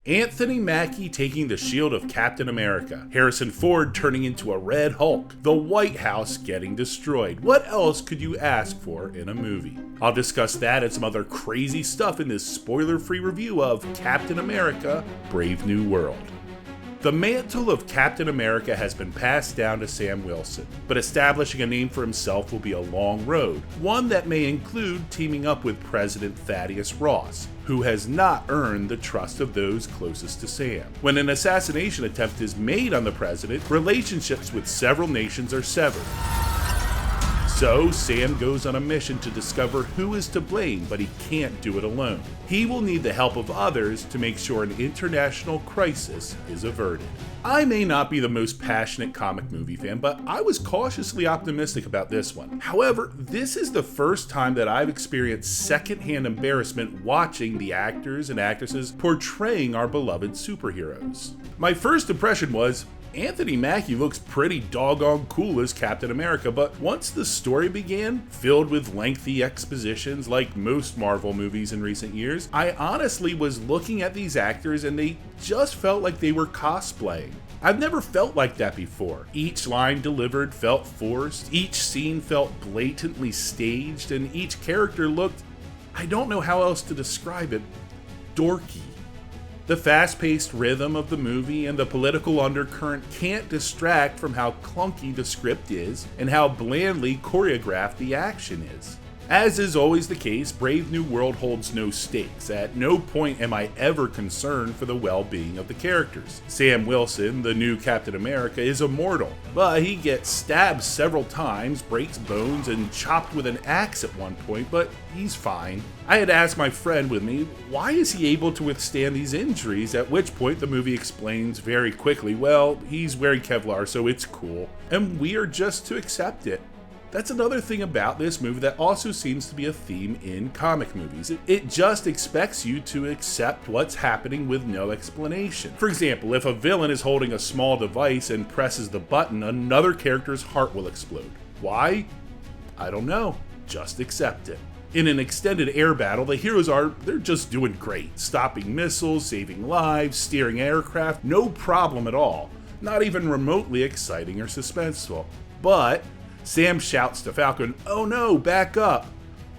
Anthony Mackie taking the shield of Captain America, Harrison Ford turning into a Red Hulk, the White House getting destroyed. What else could you ask for in a movie? I'll discuss that and some other crazy stuff in this spoiler-free review of Captain America: Brave New World. The mantle of Captain America has been passed down to Sam Wilson, but establishing a name for himself will be a long road, one that may include teaming up with President Thaddeus Ross, who has not earned the trust of those closest to Sam. When an assassination attempt is made on the president, relationships with several nations are severed. So, Sam goes on a mission to discover who is to blame, but he can't do it alone. He will need the help of others to make sure an international crisis is averted. I may not be the most passionate comic movie fan, but I was cautiously optimistic about this one. However, this is the first time that I've experienced secondhand embarrassment watching the actors and actresses portraying our beloved superheroes. My first impression was, Anthony Mackie looks pretty doggone cool as Captain America, but once the story began, filled with lengthy expositions like most Marvel movies in recent years, I honestly was looking at these actors and they just felt like they were cosplaying. I've never felt like that before. Each line delivered felt forced, each scene felt blatantly staged, and each character looked, I don't know how else to describe it, dorky. The fast-paced rhythm of the movie and the political undercurrent can't distract from how clunky the script is and how blandly choreographed the action is. As is always the case, Brave New World holds no stakes. At no point am I ever concerned for the well-being of the characters. Sam Wilson, the new Captain America, is immortal, but he gets stabbed several times, breaks bones, and chopped with an axe at one point, but he's fine. I had asked my friend with me, why is he able to withstand these injuries? At which point the movie explains very quickly, well, he's wearing Kevlar, so it's cool, and we are just to accept it. That's another thing about this movie that also seems to be a theme in comic movies. It just expects you to accept what's happening with no explanation. For example, if a villain is holding a small device and presses the button, another character's heart will explode. Why? I don't know. Just accept it. In an extended air battle, the heroes they're just doing great. Stopping missiles, saving lives, steering aircraft, no problem at all. Not even remotely exciting or suspenseful. But Sam shouts to Falcon, "Oh no, back up!"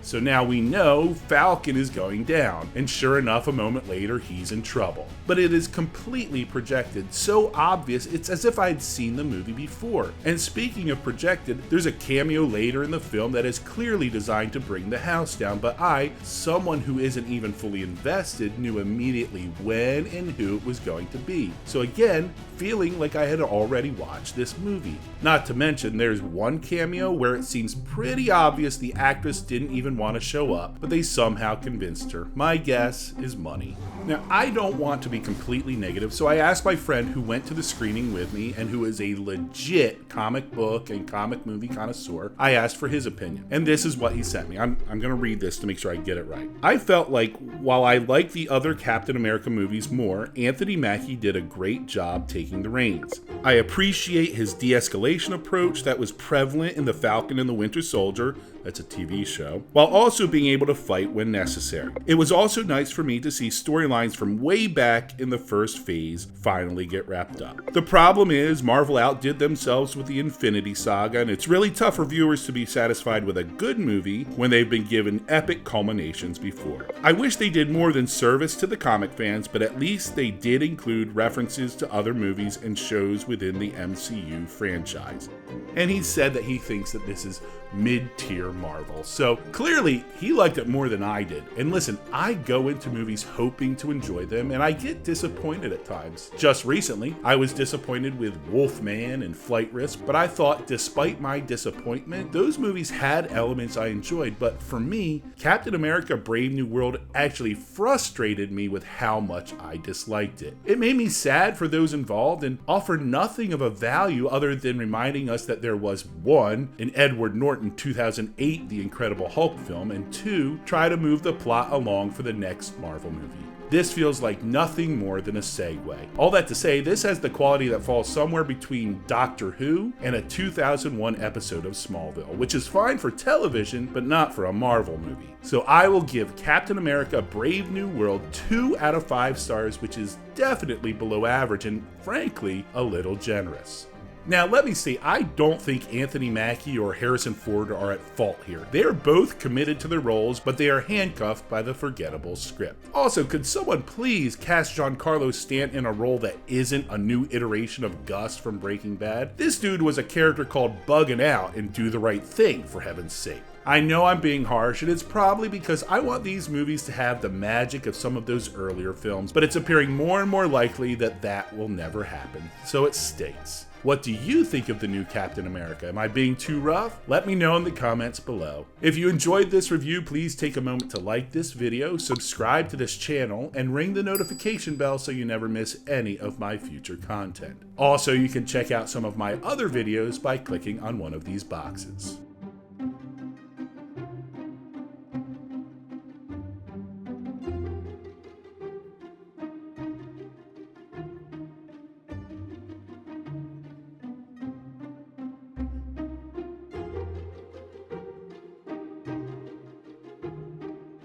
So now we know Falcon is going down, and sure enough, a moment later, he's in trouble. But it is completely projected, so obvious it's as if I had seen the movie before. And speaking of projected, there's a cameo later in the film that is clearly designed to bring the house down, but I, someone who isn't even fully invested, knew immediately when and who it was going to be. So again, feeling like I had already watched this movie. Not to mention, there's one cameo where it seems pretty obvious the actress didn't even want to show up, but they somehow convinced her. My guess is money. Now, I don't want to be completely negative, so I asked my friend who went to the screening with me and who is a legit comic book and comic movie connoisseur, I asked for his opinion. And this is what he sent me. I'm going to read this to make sure I get it right. I felt like while I like the other Captain America movies more, Anthony Mackie did a great job taking the reins. I appreciate his de-escalation approach that was prevalent in The Falcon and the Winter Soldier, that's a TV show, while also being able to fight when necessary. It was also nice for me to see storylines from way back in the first phase finally get wrapped up. The problem is, Marvel outdid themselves with the Infinity Saga, and it's really tough for viewers to be satisfied with a good movie when they've been given epic culminations before. I wish they did more than service to the comic fans, but at least they did include references to other movies and shows within the MCU franchise. And he said that he thinks that this is mid-tier Marvel. So clearly he liked it more than I did. And listen, I go into movies hoping to enjoy them, and I get disappointed at times. Just recently, I was disappointed with Wolfman and Flight Risk, but I thought despite my disappointment, those movies had elements I enjoyed. But for me, Captain America: Brave New World actually frustrated me with how much I disliked it. It made me sad for those involved and offered nothing of a value other than reminding us that there was, one, an Edward Norton 2008 The Incredible Hulk film, and two, try to move the plot along for the next Marvel movie. this feels like nothing more than a segue. All that to say, this has the quality that falls somewhere between Doctor Who and a 2001 episode of Smallville, which is fine for television, but not for a Marvel movie. So I will give Captain America Brave New World 2 out of 5 stars, which is definitely below average and frankly a little generous. Now, let me say, I don't think Anthony Mackie or Harrison Ford are at fault here. They are both committed to their roles, but they are handcuffed by the forgettable script. Also, could someone please cast Giancarlo Stanton in a role that isn't a new iteration of Gus from Breaking Bad? This dude was a character called Buggin' Out in Do the Right Thing, for heaven's sake. I know I'm being harsh, and it's probably because I want these movies to have the magic of some of those earlier films, but it's appearing more and more likely that that will never happen, so it stays. What do you think of the new Captain America? Am I being too rough? Let me know in the comments below. If you enjoyed this review, please take a moment to like this video, subscribe to this channel, and ring the notification bell so you never miss any of my future content. Also, you can check out some of my other videos by clicking on one of these boxes.